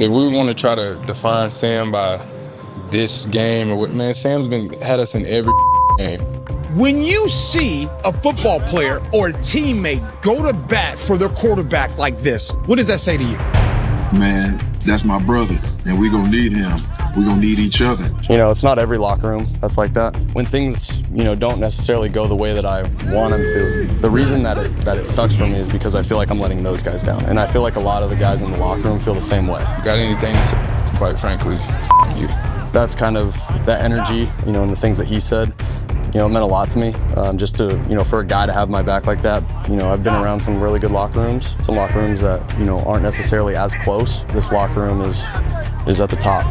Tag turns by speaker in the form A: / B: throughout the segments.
A: If we want to try to define Sam by this game or what, man, Sam's had us in every game.
B: When you see a football player or a teammate go to bat for their quarterback like this, what does that say to you?
C: Man, that's my brother, and we gonna need him. We gonna need each other.
D: You know, it's not every locker room that's like that. When things, you know, don't necessarily go the way that I want them to, the reason that it sucks for me is because I feel like I'm letting those guys down. And I feel like a lot of the guys in the locker room feel the same way.
A: Got anything to say, quite frankly, you.
D: That's kind of that energy, you know, and the things that he said, you know, it meant a lot to me. Just to, you know, for a guy to have my back like that, you know, I've been around some really good locker rooms, some locker rooms that, you know, aren't necessarily as close. This locker room is at the top.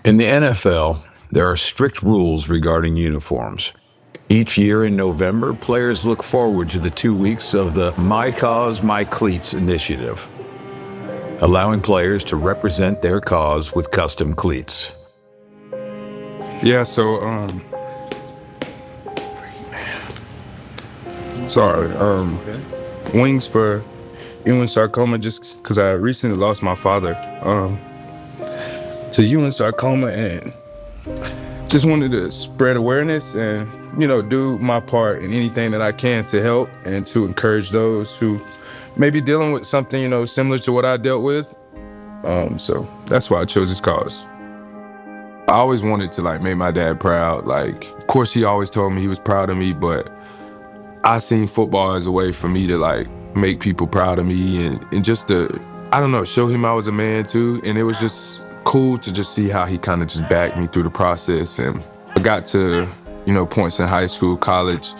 E: In the NFL, there are strict rules regarding uniforms. Each year in November, players look forward to the 2 weeks of the My Cause, My Cleats initiative, allowing players to represent their cause with custom cleats.
A: Yeah, so, wings for Ewing sarcoma, just because I recently lost my father to Ewing sarcoma, and just wanted to spread awareness and, you know, do my part in anything that I can to help and to encourage those who may be dealing with something, you know, similar to what I dealt with. So that's why I chose this cause. I always wanted to, like, make my dad proud. Like, of course, he always told me he was proud of me, but I seen football as a way for me to, like, make people proud of me and just to, I don't know, show him I was a man too. And it was just cool to just see how he kind of just backed me through the process. And I got to, you know, points in high school, college.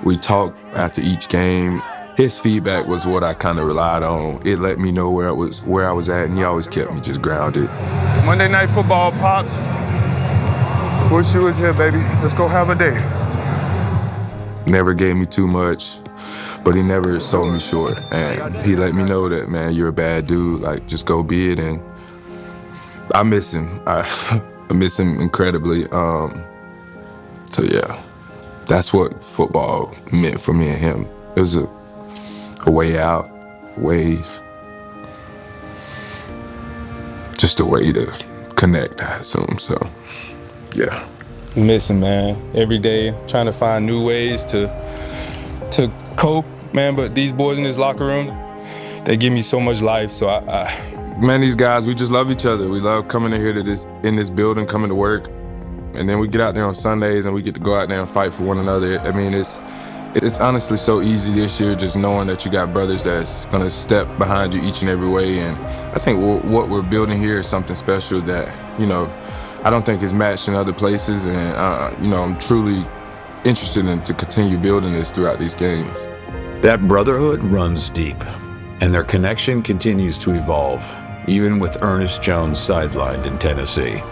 A: We talked after each game. His feedback was what I kind of relied on. It let me know where I was at, and he always kept me just grounded.
F: Monday Night Football, Pops. Wish you was here, baby. Let's go have a day.
A: Never gave me too much, but he never sold me short. And he let me know that, man, you're a bad dude. Like, just go be it. And I miss him. I miss him incredibly. So yeah, that's what football meant for me and him. It was a way out, just a way to connect, I assume. So yeah. Miss him, man. Every day, trying to find new ways to cope, man. But these boys in this locker room, they give me so much life. So man, these guys, we just love each other. We love coming in here to in this building, coming to work. And then we get out there on Sundays and we get to go out there and fight for one another. I mean, it's honestly so easy this year, just knowing that you got brothers that's gonna step behind you each and every way. And I think what we're building here is something special that, you know, I don't think is matched in other places. And, you know, I'm truly interested in to continue building this throughout these games.
E: That brotherhood runs deep, and their connection continues to evolve, even with Ernest Jones sidelined in Tennessee.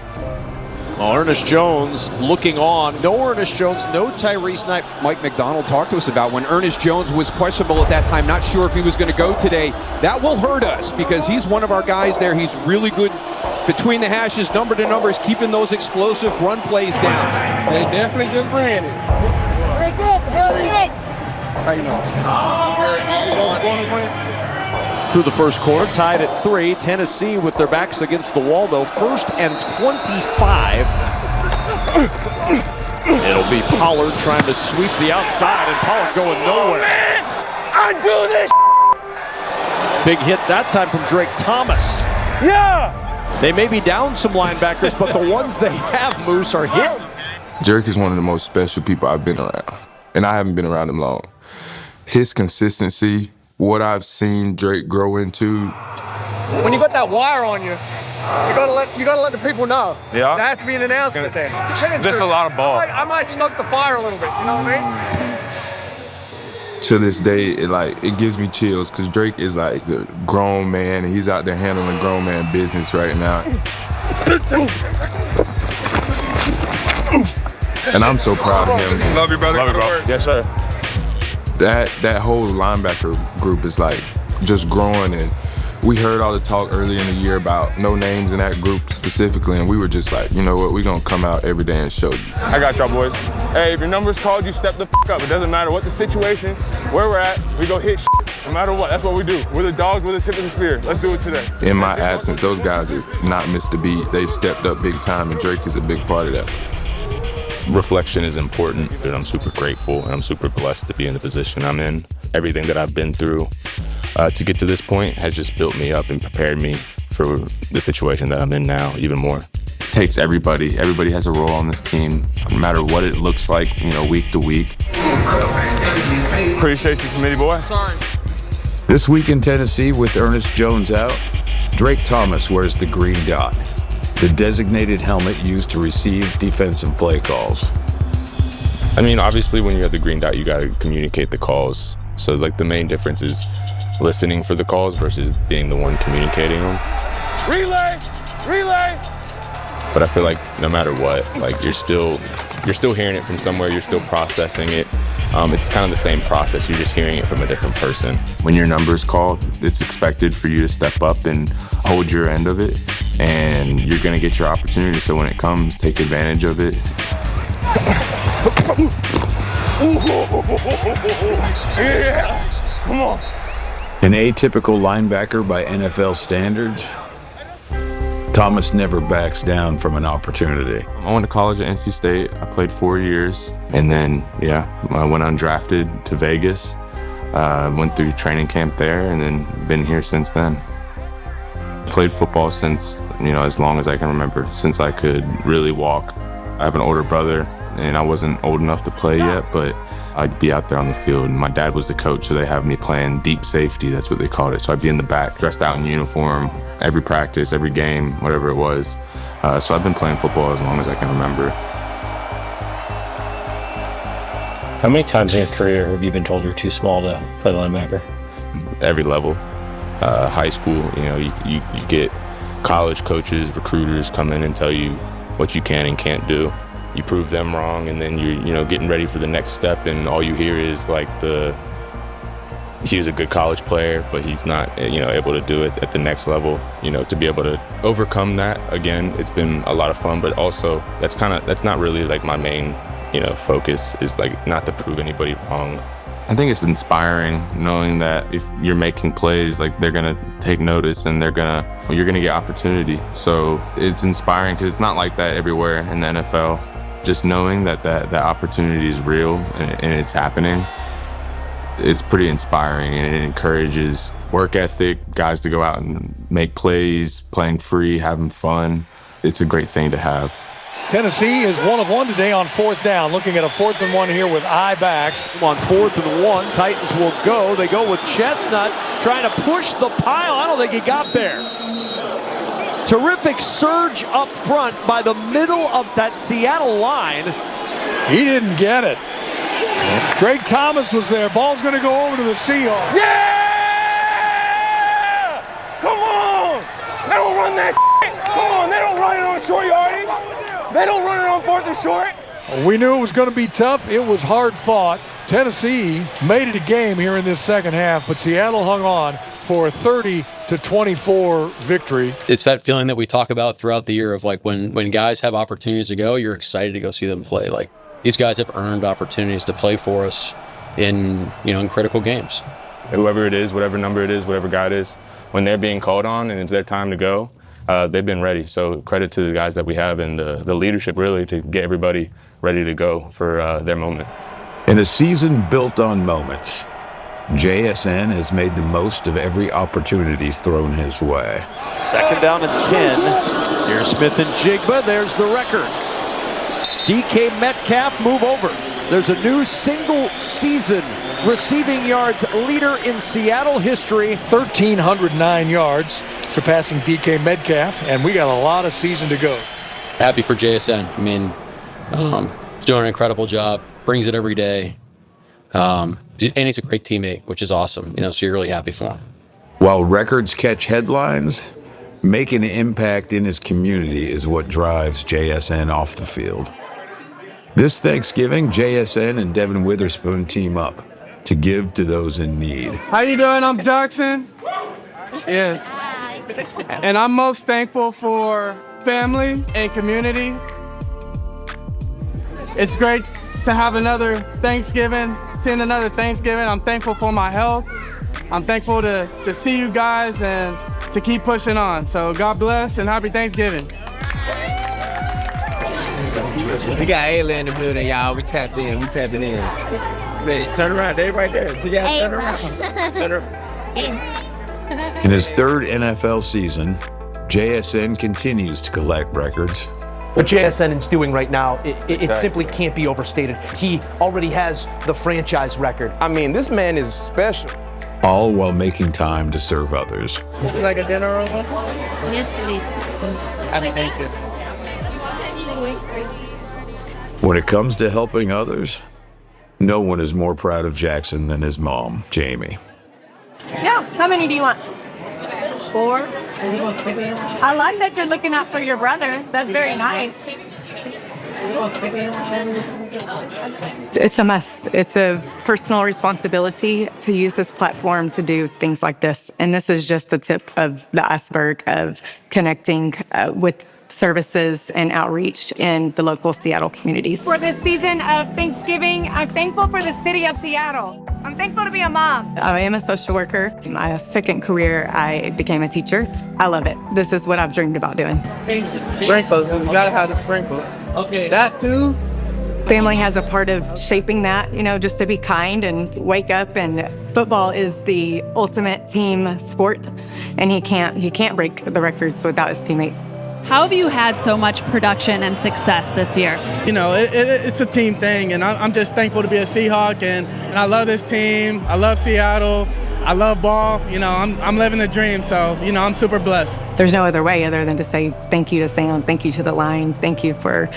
G: Well, Ernest Jones looking on. No Ernest Jones, no Tyrese Knight.
H: Mike McDonald talked to us about when Ernest Jones was questionable at that time, not sure if he was going to go today. That will hurt us because he's one of our guys there. He's really good between the hashes, number to numbers, keeping those explosive run plays down.
F: They definitely just ran it. Break up, hurry up. How you know?
G: Through the first quarter, tied at 3. Tennessee with their backs against the wall, though. 1st and 25. It'll be Pollard trying to sweep the outside, and Pollard going nowhere.
F: Undo this.
G: Big hit that time from Drake Thomas.
F: Yeah.
G: They may be down some linebackers, but the ones they have, Moose, are hitting.
A: Drake is one of the most special people I've been around, and I haven't been around him long. His consistency, what I've seen Drake grow into.
F: When you got that wire on you, you gotta let the people know.
I: Yeah.
F: There has to be an announcement there.
I: Just a lot of ball.
F: I might stoke the fire a little bit, you know what I mean?
A: To this day, it gives me chills because Drake is like the grown man, and he's out there handling grown man business right now. And I'm so proud of him.
I: Love you, brother.
F: Love you, bro.
I: Yes, sir.
A: That whole linebacker group is like just growing, and We heard all the talk early in the year about no names in that group specifically, and we were just like, you know what, we're gonna come out every day and show you.
F: I got y'all boys. Hey, if your number's called, you step the up. It doesn't matter what the situation, where we're at, we go hit no matter what. That's what we do. We're the dogs, we're the tip of the spear. Let's do it today.
A: In my absence, those guys have not missed a beat. They've stepped up big time, and Drake is a big part of that.
I: Reflection is important, and I'm super grateful and I'm super blessed to be in the position I'm in. Everything that I've been through to get to this point has just built me up and prepared me for the situation that I'm in now even more.
J: It takes everybody. Everybody has a role on this team, no matter what it looks like, week to week.
F: Appreciate you, Smitty boy. Sorry.
E: This week in Tennessee, with Ernest Jones out, Drake Thomas wears the green dot, the designated helmet used to receive defensive play calls.
I: I mean, obviously when you have the green dot, you got to communicate the calls. So the main difference is listening for the calls versus being the one communicating them.
F: Relay!
I: But I feel like no matter what, you're still hearing it from somewhere, you're still processing it. It's kind of the same process, you're just hearing it from a different person.
J: When your number's called, it's expected for you to step up and hold your end of it, and you're gonna get your opportunity, so when it comes, take advantage of it.
F: Yeah, come on.
E: An atypical linebacker by NFL standards, Thomas never backs down from an opportunity.
J: I went to college at NC State. I played 4 years, and then, I went undrafted to Vegas. Went through training camp there, and then been here since then. Played football since, as long as I can remember, since I could really walk. I have an older brother, and I wasn't old enough to play yet, but I'd be out there on the field. And my dad was the coach, so they have me playing deep safety, that's what they called it. So I'd be in the back, dressed out in uniform, every practice, every game, whatever it was. So I've been playing football as long as I can remember.
K: How many times in your career have you been told you're too small to play linebacker?
I: Every level. High school, you get college coaches, recruiters come in and tell you what you can and can't do. You prove them wrong, and then you're getting ready for the next step, and all you hear is he was a good college player, but he's not able to do it at the next level. To be able to overcome that, again, it's been a lot of fun, but also that's not really my main focus, is not to prove anybody wrong.
J: I think it's inspiring knowing that if you're making plays, they're gonna take notice, and you're gonna get opportunity. So it's inspiring because it's not like that everywhere in the NFL. Just knowing that opportunity is real and it's happening, it's pretty inspiring, and it encourages work ethic, guys to go out and make plays, playing free, having fun. It's a great thing to have.
B: Tennessee is 1 of 1 today on 4th down. Looking at a 4th and 1 here with eye backs.
G: On 4th and 1, Titans will go. They go with Chestnut trying to push the pile. I don't think he got there. Terrific surge up front by the middle of that Seattle line.
B: He didn't get it. Drake Thomas was there. Ball's going to go over to the Seahawks.
F: Yeah! Come on! They don't run that shit. Come on, they don't run it on short yardage. They don't run it on 4th and short.
B: We knew it was going to be tough. It was hard fought. Tennessee made it a game here in this second half, but Seattle hung on for a 30-24 victory.
K: It's that feeling that we talk about throughout the year of when guys have opportunities to go, you're excited to go see them play. These guys have earned opportunities to play for us in critical games.
I: Whoever it is, whatever number it is, whatever guy it is, when they're being called on and it's their time to go, they've been ready. So credit to the guys that we have and the leadership really to get everybody ready to go for their moment.
E: In a season built on moments, JSN has made the most of every opportunity thrown his way.
G: 2nd down and 10. Here's Smith-Njigba. There's the record. DK Metcalf, move over. There's a new single-season receiving yards leader in Seattle history.
B: 1,309 yards, surpassing DK Metcalf, and we got a lot of season to go.
K: Happy for JSN. I mean, he's doing an incredible job. Brings it every day. And he's a great teammate, which is awesome. So you're really happy for him.
E: While records catch headlines, making an impact in his community is what drives JSN off the field. This Thanksgiving, JSN and Devin Witherspoon team up to give to those in need.
L: How you doing? I'm Jaxon. Yeah. And I'm most thankful for family and community. It's great to have another Thanksgiving, seeing another Thanksgiving. I'm thankful for my health. I'm thankful to see you guys and to keep pushing on. So God bless and happy Thanksgiving.
M: We got Ayla in the building, y'all. We tapped in. Say, turn around. They right there. So y'all turn around. Turn around.
E: In his third NFL season, JSN continues to collect records.
N: What JSN is doing right now, it simply can't be overstated. He already has the franchise record.
M: I mean, this man is special.
E: All while making time to serve others.
L: Would you like a dinner roll?
O: Yes, please.
L: Happy Thanksgiving.
E: When it comes to helping others, no one is more proud of Jaxon than his mom, Jamie.
O: Yeah, how many do you want? 4. I like that you're looking out for your brother. That's very nice.
P: It's a must. It's a personal responsibility to use this platform to do things like this. And this is just the tip of the iceberg of connecting with services and outreach in the local Seattle communities.
O: For this season of Thanksgiving, I'm thankful for the city of Seattle. I'm thankful to be a mom.
P: I am a social worker. In my second career, I became a teacher. I love it. This is what I've dreamed about doing.
L: Sprinkles. You gotta have the sprinkle. Okay. That too.
P: Family has a part of shaping that, just to be kind and wake up. And football is the ultimate team sport, and he can't break the records without his teammates.
Q: How have you had so much production and success this year?
L: It's a team thing, and I'm just thankful to be a Seahawk, and I love this team. I love Seattle. I love ball. I'm living the dream, so, I'm super blessed.
P: There's no other way other than to say thank you to Sam, thank you to the line, thank you for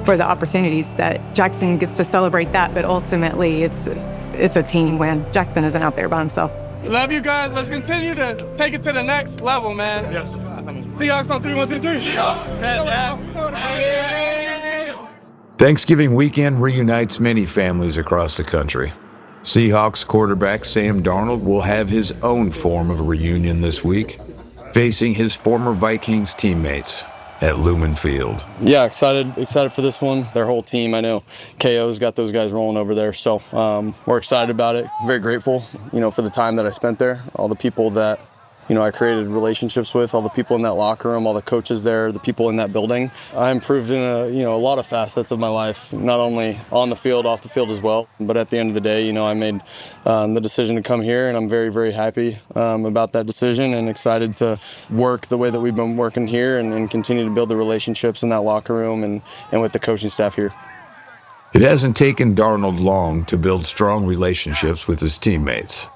P: the opportunities that Jaxon gets to celebrate that, but ultimately it's a team win. Jaxon isn't out there by himself.
L: Love you guys. Let's continue to take it to the next level, man. Yes. Seahawks on 3, 1, 2, 3.
E: Thanksgiving weekend reunites many families across the country. Seahawks quarterback Sam Darnold will have his own form of a reunion this week, facing his former Vikings teammates at Lumen Field.
D: Yeah, excited for this one. Their whole team, I know KO's got those guys rolling over there, so we're excited about it. Very grateful, for the time that I spent there, all the people that I created relationships with, all the people in that locker room, all the coaches there, the people in that building. I improved in a lot of facets of my life, not only on the field, off the field as well. But at the end of the day, I made the decision to come here, and I'm very, very happy about that decision and excited to work the way that we've been working here and continue to build the relationships in that locker room and with the coaching staff here.
E: It hasn't taken Darnold long to build strong relationships with his teammates.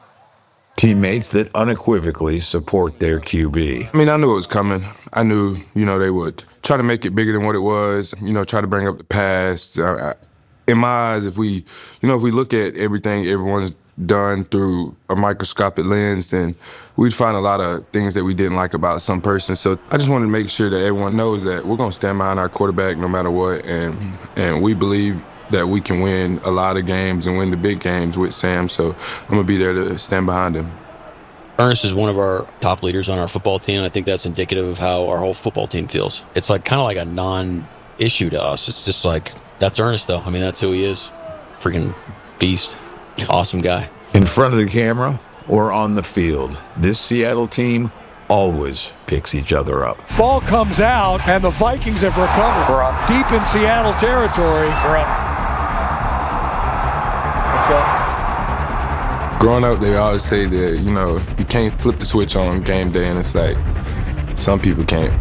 E: Teammates that unequivocally support their QB.
A: I mean, I knew it was coming. I knew, they would try to make it bigger than what it was, try to bring up the past. In my eyes, if we look at everything everyone's done through a microscopic lens, then we'd find a lot of things that we didn't like about some person. So I just wanted to make sure that everyone knows that we're going to stand behind our quarterback no matter what, and we believe that we can win a lot of games and win the big games with Sam, so I'm going to be there to stand behind him.
K: Ernest is one of our top leaders on our football team. I think that's indicative of how our whole football team feels. It's kind of like a non-issue to us. It's just that's Ernest, though. I mean, that's who he is. Freaking beast. Awesome guy.
E: In front of the camera or on the field, this Seattle team always picks each other up.
B: Ball comes out, and the Vikings have recovered.
K: We're up.
B: Deep in Seattle territory.
K: We're up. Let's go.
A: Growing up, they always say that, you can't flip the switch on game day, and it's like, some people can't,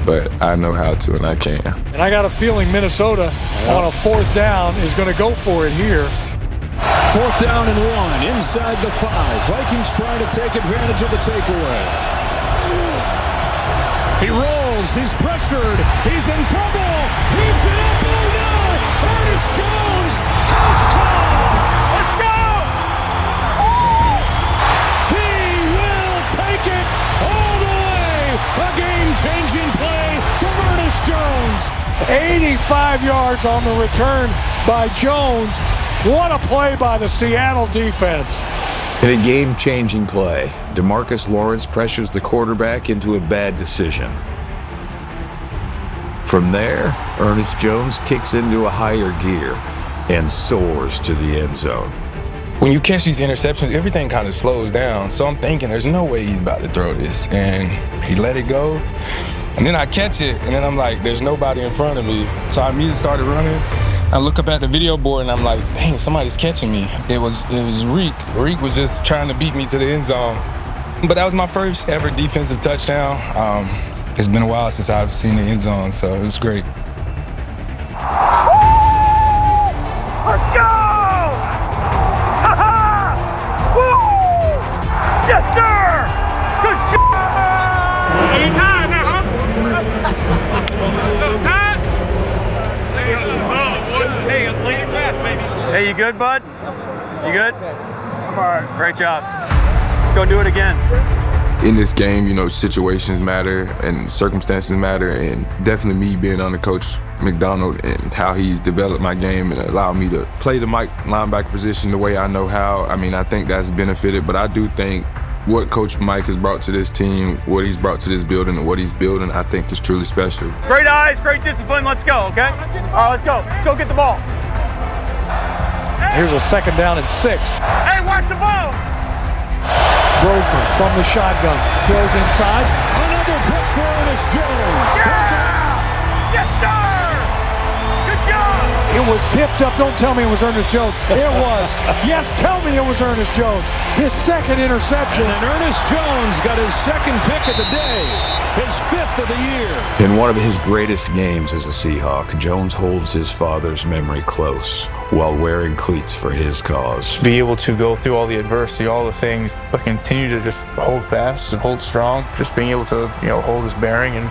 A: but I know how to, and I can.
B: And I got a feeling Minnesota on a 4th down is going to go for it here.
R: 4th down and 1 inside the 5. Vikings trying to take advantage of the takeaway. He rolls, he's pressured, he's in trouble, heaves it up, oh no! Ernest Jones has come! Let's go! He will take it all the way! A game-changing play from Ernest Jones.
B: 85 yards on the return by Jones. What a play by the Seattle defense.
E: In a game-changing play, DeMarcus Lawrence pressures the quarterback into a bad decision. From there, Ernest Jones kicks into a higher gear and soars to the end zone.
A: When you catch these interceptions, everything kind of slows down. So I'm thinking, there's no way he's about to throw this. And he let it go. And then I catch it, and then I'm like, there's nobody in front of me. So I immediately started running. I look up at the video board, and I'm like, dang, somebody's catching me. It was Reek. Reek was just trying to beat me to the end zone. But that was my first ever defensive touchdown. It's been a while since I've seen the end zone, so it was great.
S: Let's go! Ha-ha! Woo! Yes, sir! Good shot! Are you tired now, huh? Tired? Hey, lean it fast, baby.
G: Hey, you good, bud? You good? I'm all right. Great job. Let's go do it again.
A: In this game, you know, situations matter and circumstances matter, and definitely me being under Coach McDonald and how he's developed my game and allowed me to play the linebacker position the way I know how. I mean, I think that's benefited, but I do think what Coach Mike has brought to this team, what he's brought to this building, and what he's building, I think is truly special.
G: Great eyes, great discipline. Let's go, okay? All right, let's go. Let's go get the ball.
B: Here's a 2nd down and 6.
S: Hey, watch the ball!
B: Brosman from the shotgun, throws inside.
R: Another pick for Ernest Jones.
S: Yeah! Yes, sir! Good job!
B: It was tipped up. Don't tell me it was Ernest Jones. It was. Yes, tell me it was Ernest Jones. His 2nd interception.
R: And Ernest Jones got his 2nd pick of the day, his 5th of the year.
E: In one of his greatest games as a Seahawk, Jones holds his father's memory close while wearing cleats for his cause.
T: Be able to go through all the adversity, all the things, but continue to just hold fast and hold strong. Just being able to, hold his bearing and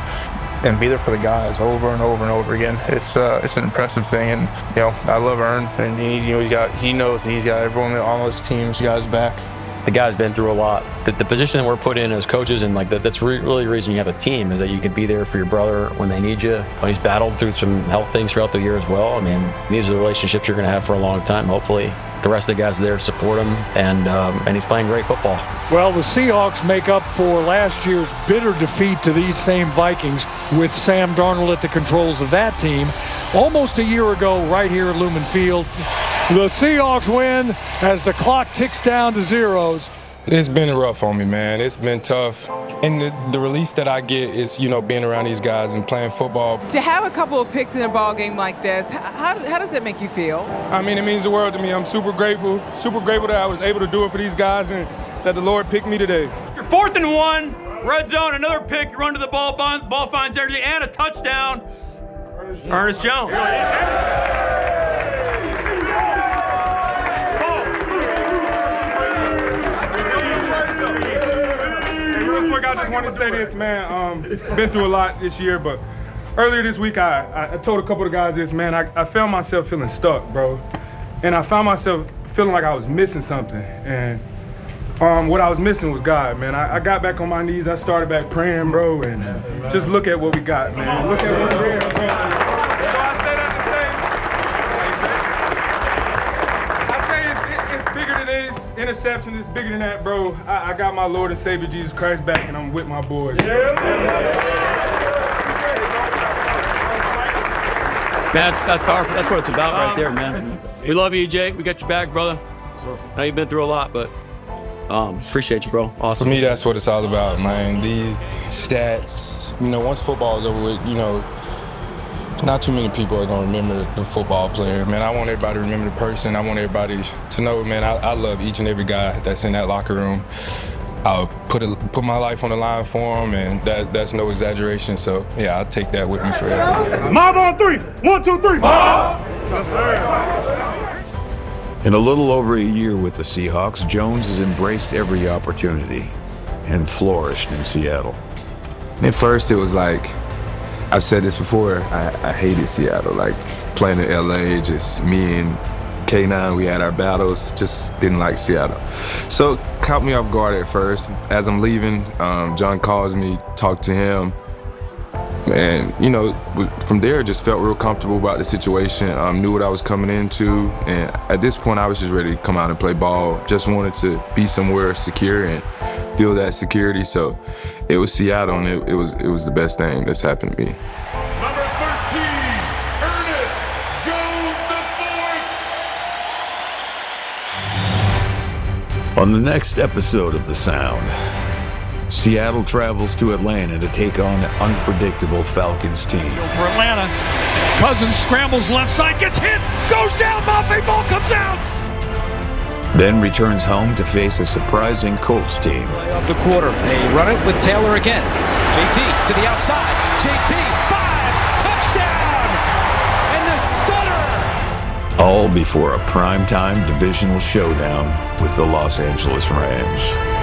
T: be there for the guys over and over and over again. It's an impressive thing, and I love Ern, and he knows he's got everyone on his team's guys back.
K: The guy's been through a lot. The position that we're put in as coaches, and that's really the reason you have a team, is that you can be there for your brother when they need you. He's battled through some health things throughout the year as well. I mean, these are the relationships you're going to have for a long time. Hopefully, the rest of the guys are there to support him, and he's playing great football.
B: Well, the Seahawks make up for last year's bitter defeat to these same Vikings with Sam Darnold at the controls of that team almost a year ago right here at Lumen Field. The Seahawks win as the clock ticks down to zeros.
A: It's been rough on me, man. It's been tough. And the release that I get is, being around these guys and playing football.
U: To have a couple of picks in a ball game like this, how does that make you feel?
A: I mean, it means the world to me. I'm super grateful that I was able to do it for these guys and that the Lord picked me today.
G: Your 4th and 1, red zone, another pick, you run to the ball finds energy, and a touchdown. Ernest Jones.
A: I just want to say this, man. Been through a lot this year, but earlier this week, I told a couple of guys this, man. I found myself feeling stuck, bro. And I found myself feeling like I was missing something. And what I was missing was God, man. I got back on my knees. I started back praying, bro. And just look at what we got, man. Look at what's real, bro. So I say that to say, it's bigger than this interception. It's bigger than that, bro. I got my Lord and Savior Jesus Christ back, and I'm with my boys.
G: Man, that's powerful. That's what it's about right there, man. We love you, Jake. We got your back, brother. I know you've been through a lot, but appreciate you, bro. Awesome.
A: For me, that's what it's all about, man. These stats, once football is over with, not too many people are going to remember the football player. Man, I want everybody to remember the person. I want everybody to know, man, I love each and every guy that's in that locker room. I'll put my life on the line for him, and that's no exaggeration. So, yeah, I'll take that with me forever.
S: Mob on 3. 1, 2, 3. Mob!
A: Yes, sir.
E: In a little over a year with the Seahawks, Jones has embraced every opportunity and flourished in Seattle.
A: At first, it was like, I've said this before, I hated Seattle. Like, playing in LA, just me and K9, we had our battles, just didn't like Seattle. So it caught me off guard at first. As I'm leaving, John calls me, talk to him. And, you know, from there, just felt real comfortable about the situation, knew what I was coming into. And at this point, I was just ready to come out and play ball. Just wanted to be somewhere secure and feel that security. So it was Seattle, and it was the best thing that's happened to me.
S: Number 13, Ernest Jones IV.
E: On the next episode of The Sound, Seattle travels to Atlanta to take on an unpredictable Falcons team.
B: For Atlanta, Cousins scrambles left side, gets hit, goes down, Mafe, ball comes out.
E: Then returns home to face a surprising Colts team.
G: Of the quarter, they run it with Taylor again. JT to the outside. JT, 5, touchdown! And the stunner!
E: All before a primetime divisional showdown with the Los Angeles Rams.